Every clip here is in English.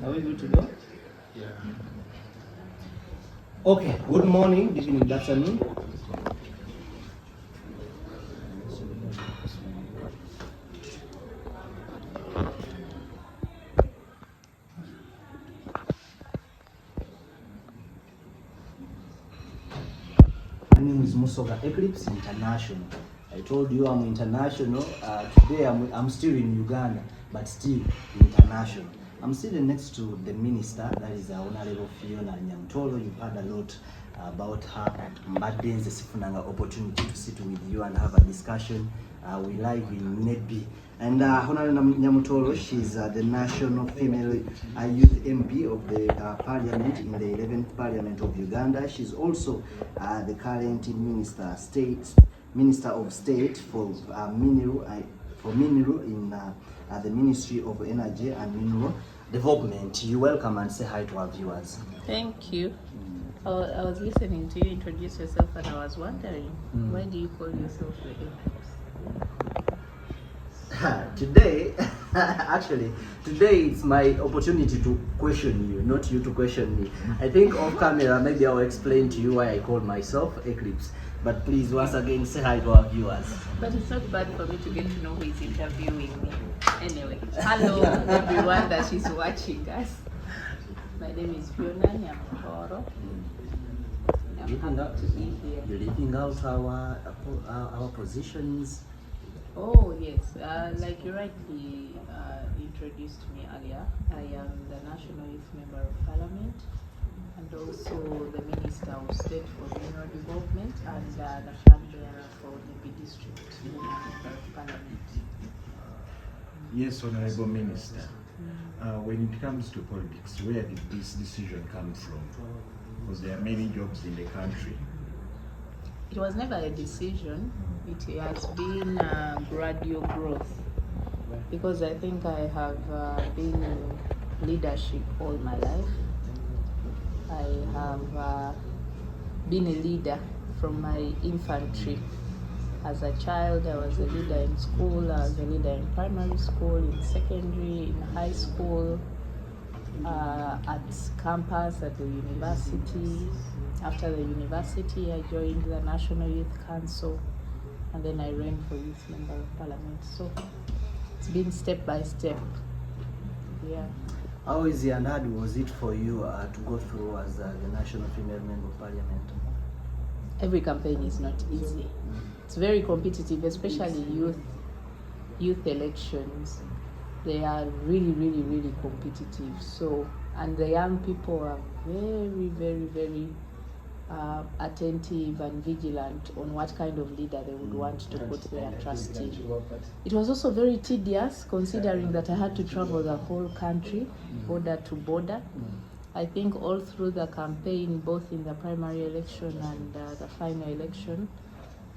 Are we good to go? Yeah. Okay, good morning, good evening, good afternoon. My name is Musoga Eclipse International. I told you I'm international. Today I'm still in Uganda, but still international. I'm sitting next to the minister, that is Honorable Phionah Nyamutooro. You've heard a lot about her. Mbaddenze sifunanga opportunity to sit with you and have a discussion. We live in Eddy. And Honorable Nyamutooro, she's the National Female Youth MP of the Parliament in the 11th Parliament of Uganda. She's also the current Minister of State for mineral in the Ministry of Energy and Mineral Development. You welcome and say hi to our viewers. Thank you. I was listening to you introduce yourself and I was wondering, why do you call yourself the Eclipse? Today, actually, today it's my opportunity to question you, not you to question me. I think off camera, maybe I'll explain to you why I call myself Eclipse. But please, once again, say hi to our viewers. But it's not bad for me to get to know who is interviewing me. Anyway, hello everyone that is watching us. My name is Phionah Nyamutooro. I'm happy to be here. You're leaving out our positions. Oh yes, like you rightly introduced me earlier, I am the National Youth Member of Parliament and also the Minister of State for Mineral Development and the flag bearer for the B District Member of Parliament. Yes, Honorable Minister. When it comes to politics, where did this decision come from? Because there are many jobs in the country. It was never a decision. It has been a gradual growth because I think I have been in leadership all my life. I have been a leader from my infantry. As a child, I was a leader in school, I was a leader in primary school, in secondary, in high school, at campus, at the university. After the university, I joined the National Youth Council and then I ran for Youth Member of Parliament. So it's been step by step. Yeah. How easy and hard was it for you to go through as the National Female Member of Parliament? Every campaign is not easy. It's very competitive, especially youth elections. They are really, really, really competitive. So, and the young people are very, very, very attentive and vigilant on what kind of leader they would want to put their trust in. It was also very tedious considering that I had to travel the whole country, border to border. I think all through the campaign, both in the primary election and the final election,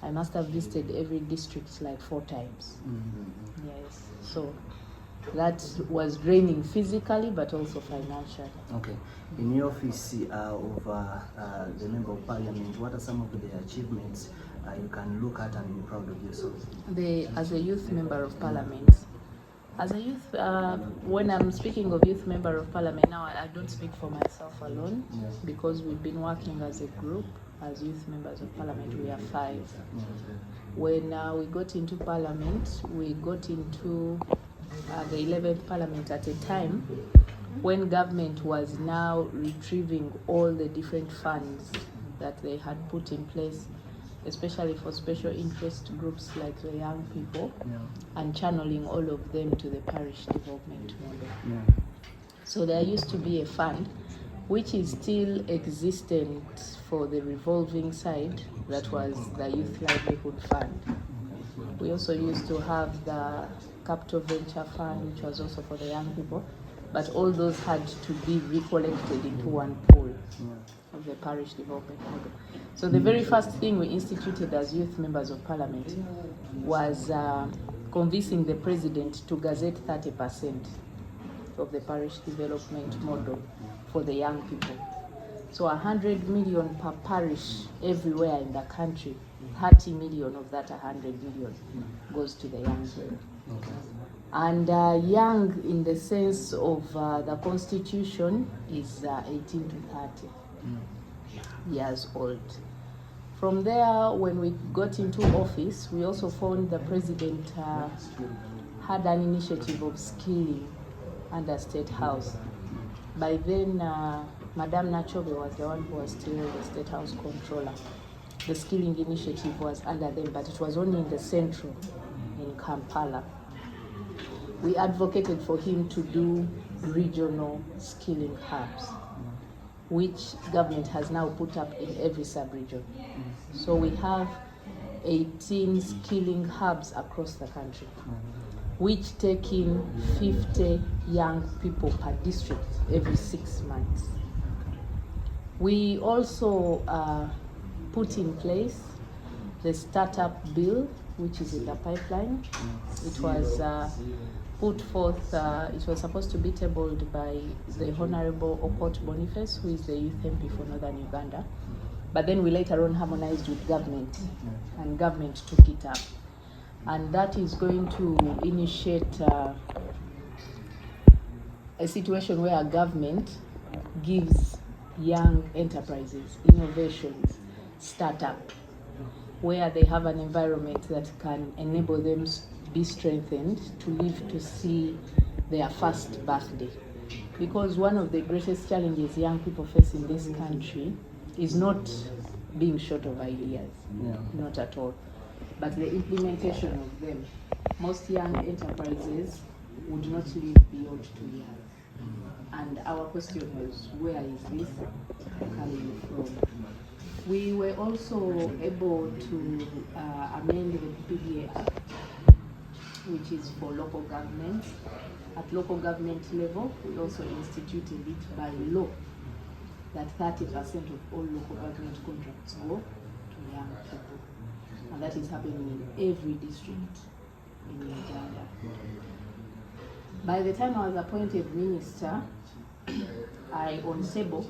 I must have visited every district like 4 times. Yes, so that was draining physically but also financially. Okay. In your office of the Member of Parliament, what are some of the achievements you can look at and be proud of yourself? As a Youth Member of Parliament, as a youth, when I'm speaking of Youth Member of Parliament now, I don't speak for myself alone because we've been working as a group. As Youth Members of Parliament, we are 5. When we got into Parliament, we got into the 11th Parliament at a time when government was now retrieving all the different funds that they had put in place, especially for special interest groups like the young people, and channeling all of them to the parish development model. So there used to be a fund which is still existent for the revolving side, that was the Youth Livelihood Fund. We also used to have the Capital Venture Fund, which was also for the young people, but all those had to be recollected into one pool of the parish development model. So the very first thing we instituted as Youth Members of Parliament was convincing the President to gazette 30% of the parish development model for the young people. So 100 million per parish everywhere in the country, 30 million of that 100 million goes to the young people. And young in the sense of the constitution is 18 to 30 years old. From there, when we got into office, we also found the president had an initiative of skilling under State House. By then, Madame Nachobe was the one who was still the State House controller. The skilling initiative was under them, but it was only in the central, in Kampala. We advocated for him to do regional skilling hubs, which government has now put up in every sub-region. So we have 18 skilling hubs across the country, which take in 50 young people per district every 6 months. We also put in place the startup bill, which is in the pipeline. It was put forth, it was supposed to be tabled by the Honorable Okot Boniface, who is the youth MP for Northern Uganda. But then we later on harmonized with government, and government took it up. And that is going to initiate a situation where a government gives young enterprises, innovations, startup, where they have an environment that can enable them to be strengthened to live to see their first birthday. Because one of the greatest challenges young people face in this country is not being short of ideas, not at all, but the implementation of them. Most young enterprises would not live beyond 2 years. And our question was, where is this coming from? We were also able to amend the PDA Act, which is for local governments. At local government level, we also instituted it by law that 30% of all local government contracts go to young people. And that is happening in every district in Uganda. By the time I was appointed minister, on SEBO,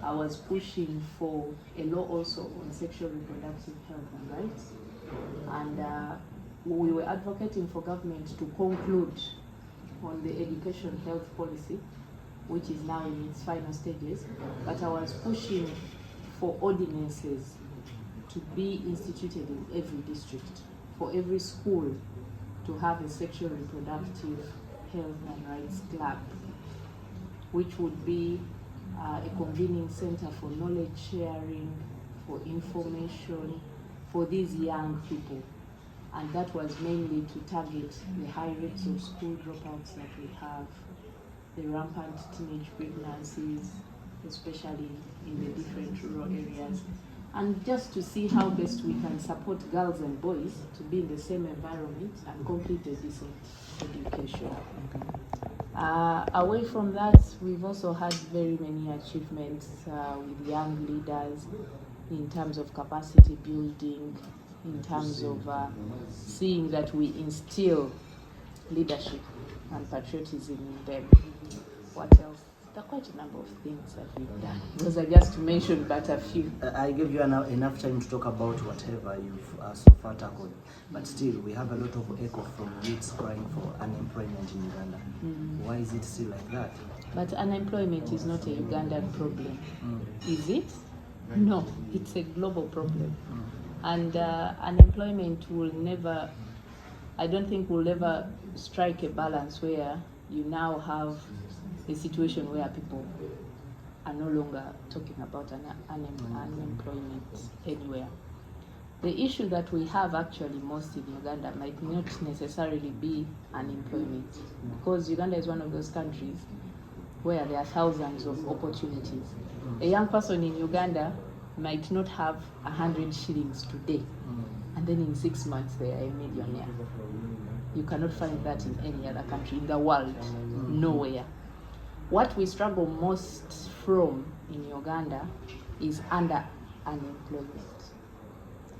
I was pushing for a law also on sexual reproductive health and rights. And we were advocating for government to conclude on the education health policy, which is now in its final stages. But I was pushing for ordinances to be instituted in every district, for every school to have a sexual reproductive health and rights club, which would be a convening center for knowledge sharing, for information, for these young people. And that was mainly to target the high rates of school dropouts that we have, the rampant teenage pregnancies, especially in the different rural areas, and just to see how best we can support girls and boys to be in the same environment and complete a decent education. Away from that, we've also had very many achievements with young leaders in terms of capacity building, in terms of seeing that we instill leadership and patriotism in them. What else? There are quite a number of things that we've done. Those are just to mention but a few. I gave you enough time to talk about whatever you've so far tackled, but still we have a lot of echo from youths crying for unemployment in Uganda. Why is it still like that? But unemployment is not a Ugandan problem. Is it? No, it's a global problem. And unemployment will never, I don't think we'll ever strike a balance where you now have a situation where people are no longer talking about unemployment anywhere. The issue that we have actually most in Uganda might not necessarily be unemployment, because Uganda is one of those countries where there are thousands of opportunities. A young person in Uganda might not have 100 shillings today, and then in 6 months they are a millionaire. You cannot find that in any other country in the world, nowhere. What we struggle most from in Uganda is under unemployment.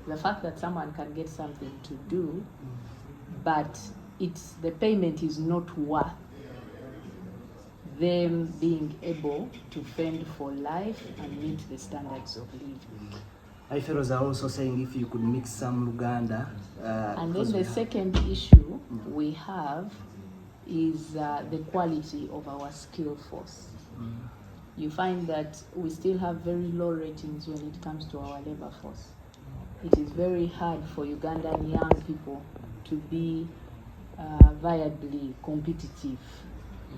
The fact that someone can get something to do, but the payment is not worth them being able to fend for life and meet the standards of living. I fellows are also saying if you could mix some Luganda. And then the second issue we have is the quality of our skill force. You find that we still have very low ratings when it comes to our labor force. It is very hard for Ugandan young people to be viably competitive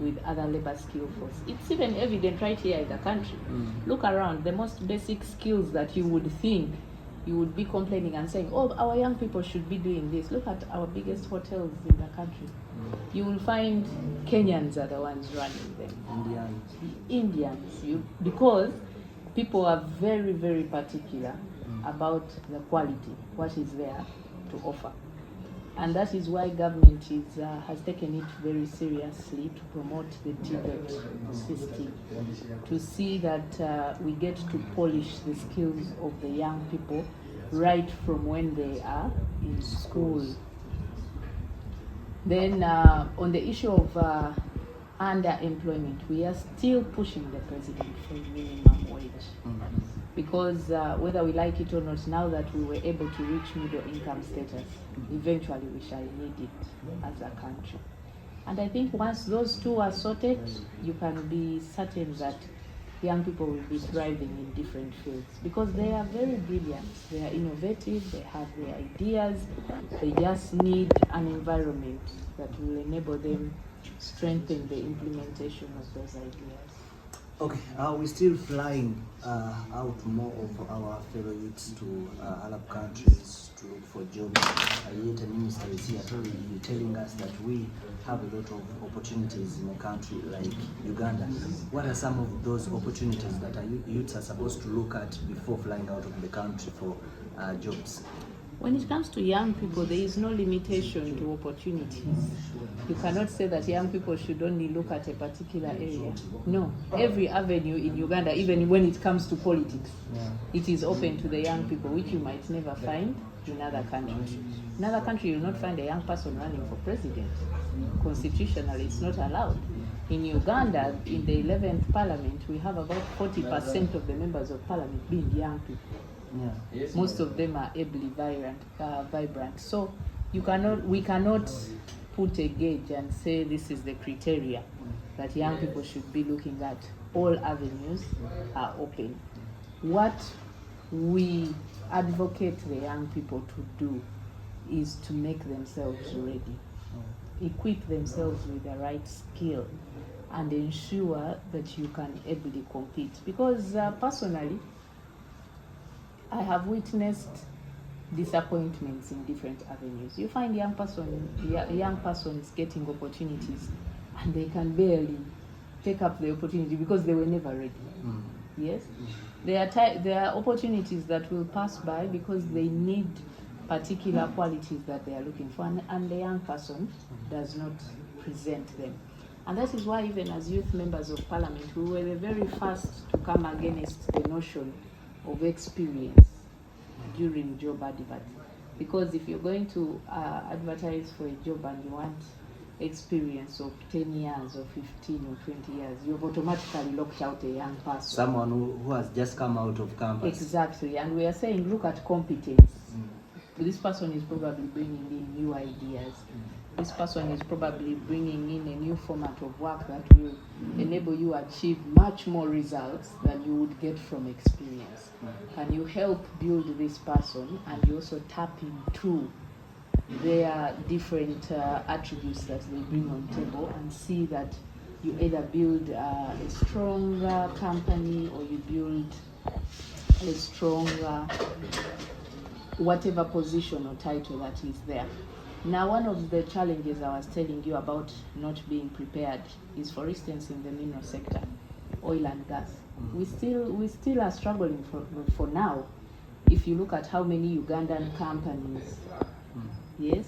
with other labor skill force. It's even evident right here in the country. Look around, the most basic skills that you would think you would be complaining and saying, oh, our young people should be doing this. Look at our biggest hotels in the country. You will find Kenyans are the ones running them. Indians. Because people are very, very particular about the quality, what is there to offer. And that is why government has taken it very seriously to promote the TVET system, to see that we get to polish the skills of the young people right from when they are in school. Then on the issue of underemployment, we are still pushing the president for minimum wage. Because whether we like it or not, now that we were able to reach middle income status, eventually we shall need it as a country. And I think once those two are sorted, you can be certain that young people will be thriving in different fields, because they are very brilliant, they are innovative, they have their ideas, they just need an environment that will enable them strengthen the implementation of those ideas. Okay, are we still flying out more of our fellow youths to Arab countries to look for jobs? Yet a minister is here telling us that we have a lot of opportunities in a country like Uganda. What are some of those opportunities that our youths are supposed to look at before flying out of the country for jobs? When it comes to young people, there is no limitation to opportunities. You cannot say that young people should only look at a particular area. No, every avenue in Uganda, even when it comes to politics, it is open to the young people, which you might never find in other countries. In other countries, you will not find a young person running for president. Constitutionally, it's not allowed. In Uganda, in the 11th parliament, we have about 40% of the members of parliament being young people. Most of them are ably vibrant. So we cannot put a gauge and say this is the criteria that young people should be looking at. All avenues are open. What we advocate the young people to do is to make themselves ready, equip themselves with the right skill, and ensure that you can ably compete. Because personally, I have witnessed disappointments in different avenues. You find young persons getting opportunities and they can barely take up the opportunity because they were never ready. Yes? There are opportunities that will pass by because they need particular qualities that they are looking for, and the young person does not present them. And that is why even as youth members of parliament, we were the very first to come against the notion of experience during job advert. Because if you're going to advertise for a job and you want experience of 10 years or 15 or 20 years, you've automatically locked out a young person. Someone who has just come out of campus. Exactly, and we are saying look at competence. This person is probably bringing in new ideas. This person is probably bringing in a new format of work that will enable you achieve much more results than you would get from experience. Can you help build this person, and you also tap into their different attributes that they bring on table, and see that you either build a stronger company or you build a stronger whatever position or title that is there. Now, one of the challenges I was telling you about not being prepared is, for instance, in the mineral sector, oil and gas. We still are struggling for now. If you look at how many Ugandan companies, yes,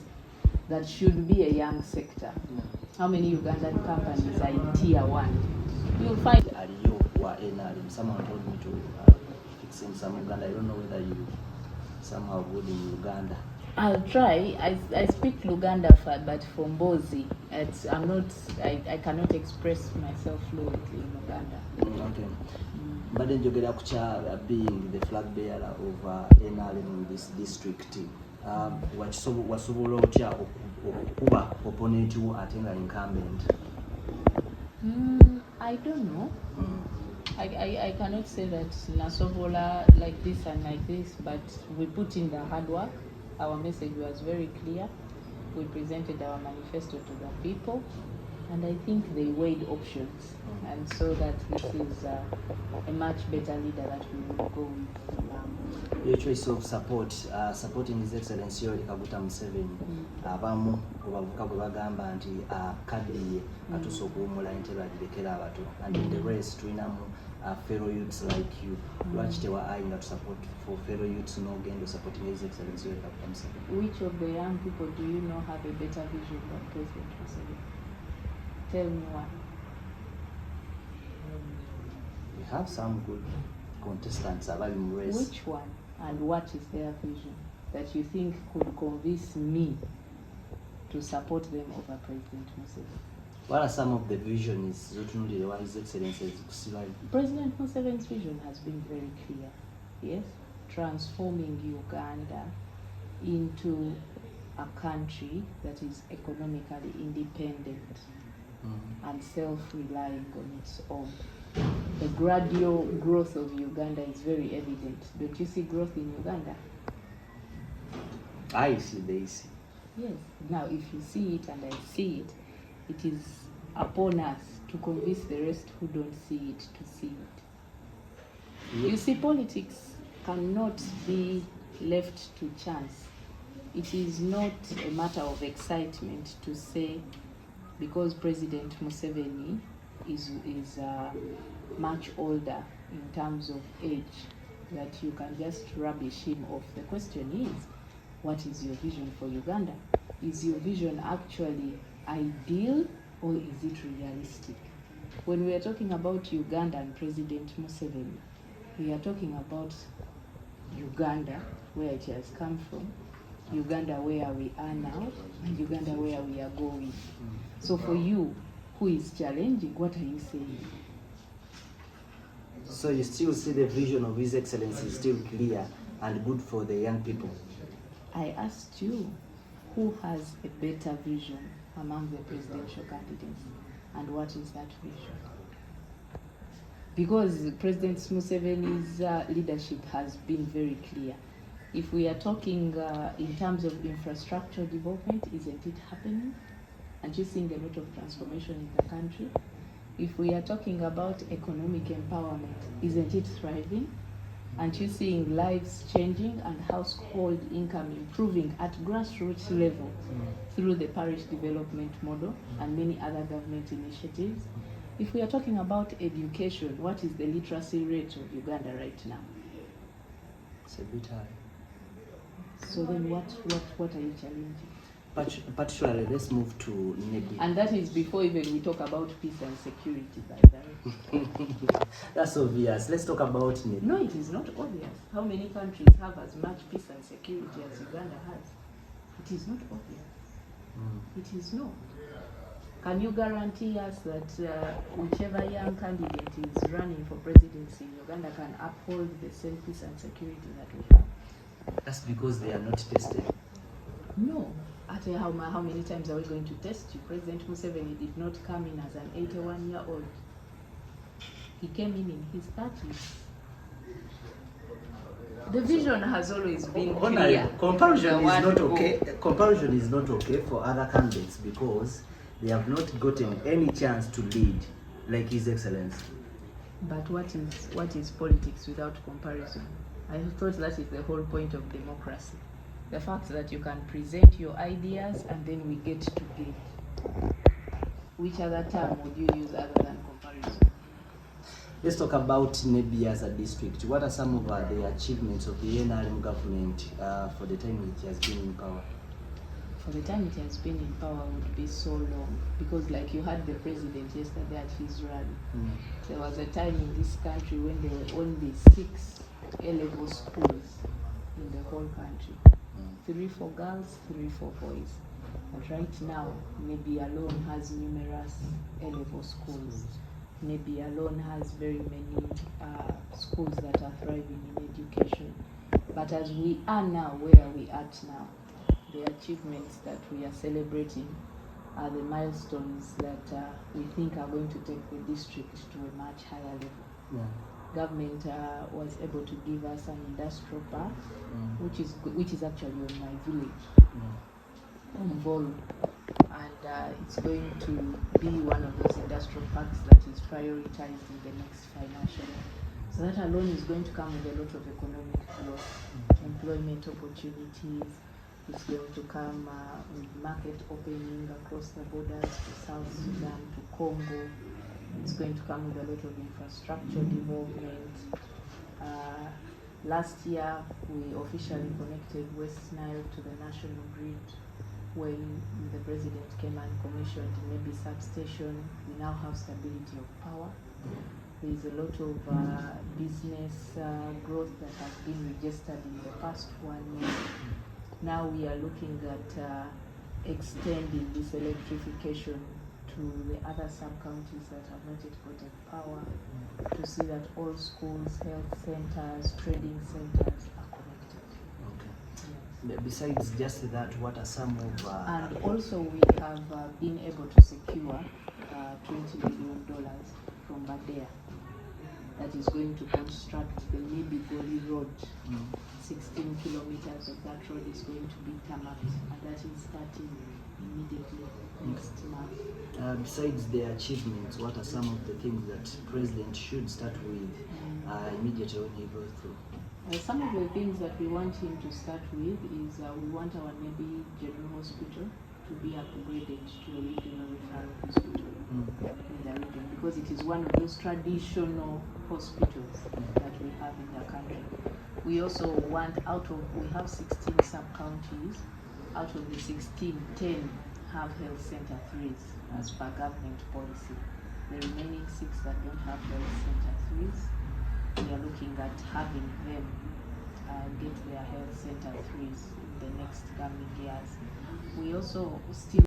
that should be a young sector. How many Ugandan companies are in tier 1? You'll find Someone told me to fix in some Uganda. I don't know whether you somehow good in Uganda. I'll try. I speak Luganda, but for Mbozi, I cannot express myself fluently in Uganda. Okay. But then you get being the flag bearer of NRM in this district. wasobola otya okuba opponent wo ate nga incumbent? I don't know. I cannot say that Nasobola like this and like this, but we put in the hard work. Our message was very clear. We presented our manifesto to the people, and I think they weighed options and saw that this is a much better leader that we will go with. Your choice of supporting His Excellency Yoweri Kaguta Museveni, abamu kubavuka gwe bagamba nti akaddiye atuuse okuwummula entebe agirekera abato, and in the rest tulinamu fellow youths like you. Lwaki tewayinga to support for fellow youths n'ogenda supporting His Excellency Yoweri Kaguta Museveni? Which of the young people do you know have a better vision than President Museveni? Tell me one. We have some good contestants abali mu race. Which one? And what is their vision that you think could convince me to support them over President Museveni? What are some of the visions zotunulire wa His Excellency kusibayo? President Museveni's vision has been very clear. Yes, transforming Uganda into a country that is economically independent and self-relying on its own. The gradual growth of Uganda is very evident. Don't you see growth in Uganda? I see, they see. Yes. Now, if you see it and I see it, it is upon us to convince the rest who don't see it to see it. You see, politics cannot be left to chance. It is not a matter of excitement to say because President Museveni is much older in terms of age that you can just rubbish him off. The question is, what is your vision for Uganda? Is your vision actually ideal or is it realistic? When we are talking about Uganda and President Museveni, we are talking about Uganda, where it has come from, Uganda where we are now, and Uganda where we are going. So for you, who is challenging, what are you saying? So you still see the vision of His Excellency still clear and good for the young people? I asked you, who has a better vision among the presidential candidates, and what is that vision? Because President Museveni's leadership has been very clear. If we are talking in terms of infrastructure development, isn't it happening? And you're seeing a lot of transformation in the country. If we are talking about economic empowerment, isn't it thriving? Aren't you seeing lives changing and household income improving at grassroots level through the parish development model and many other government initiatives? If we are talking about education, what is the literacy rate of Uganda right now? It's a bit high. So then what are you challenging? Particularly, let's move to Nebi. And that is before even we talk about peace and security, by the way. That's obvious. Let's talk about Nebi. No, it is not obvious. How many countries have as much peace and security as Uganda has? It is not obvious. It is not. Can you guarantee us that whichever young candidate is running for presidency in Uganda can uphold the same peace and security that we have? That's because they are not tested. No. How many times are we going to test you? President Museveni did not come in as an 81-year-old. He came in his 30s. The vision has always been clear. Comparison is not okay. Comparison is not okay for other candidates because they have not gotten any chance to lead like His Excellency. But what is politics without comparison? I thought that is the whole point of democracy. The fact that you can present your ideas and then we get to gauge. Which other term would you use other than comparison? Let's talk about Nebi as a district. What are some of the achievements of the NRM government for the time it has been in power? For the time it has been in power would be so long, because like you had the president yesterday at his rally. There was a time in this country when there were only 6 A-level schools in the whole country. 3 for girls, 3 for boys. But right now, Nebi alone has numerous A-level schools. Nebi alone has very many schools that are thriving in education. But as we are now where we are now, the achievements that we are celebrating are the milestones that we think are going to take the district to a much higher level. Yeah. Government was able to give us an industrial park, which is actually on my village, on Volu, and it's going to be one of those industrial parks that is prioritized in the next financial year. So that alone is going to come with a lot of economic growth, employment opportunities. It's going to come with market opening across the borders to South Sudan, to Congo. It's going to come with a lot of infrastructure development. Last year, we officially connected West Nile to the national grid when the president came and commissioned maybe substation. We now have stability of power. There is a lot of business growth that has been registered in the past 1 year. Now we are looking at extending this electrification to the other sub-counties that have not yet gotten power, to see that all schools, health centers, trading centers are connected. Okay. Yes. Besides just that, what are some of... And also we have been able to secure $20 million from Badea that is going to construct the Libigoli Road. 16 kilometers of that road is going to be tarmacked, and that is starting immediately next month. Besides the achievements, what are some of the things that President should start with immediately when he goes through? Some of the things that we want him to start with is we want our Nebi General Hospital to be upgraded to a regional referral hospital in the region, because it is one of those traditional hospitals that we have in the country. We also want, we have 16 sub-counties. Out of the 16, 10 have health center 3s as per government policy. The remaining 6 that don't have health center 3s, we are looking at having them get their health center 3s in the next coming years. We also still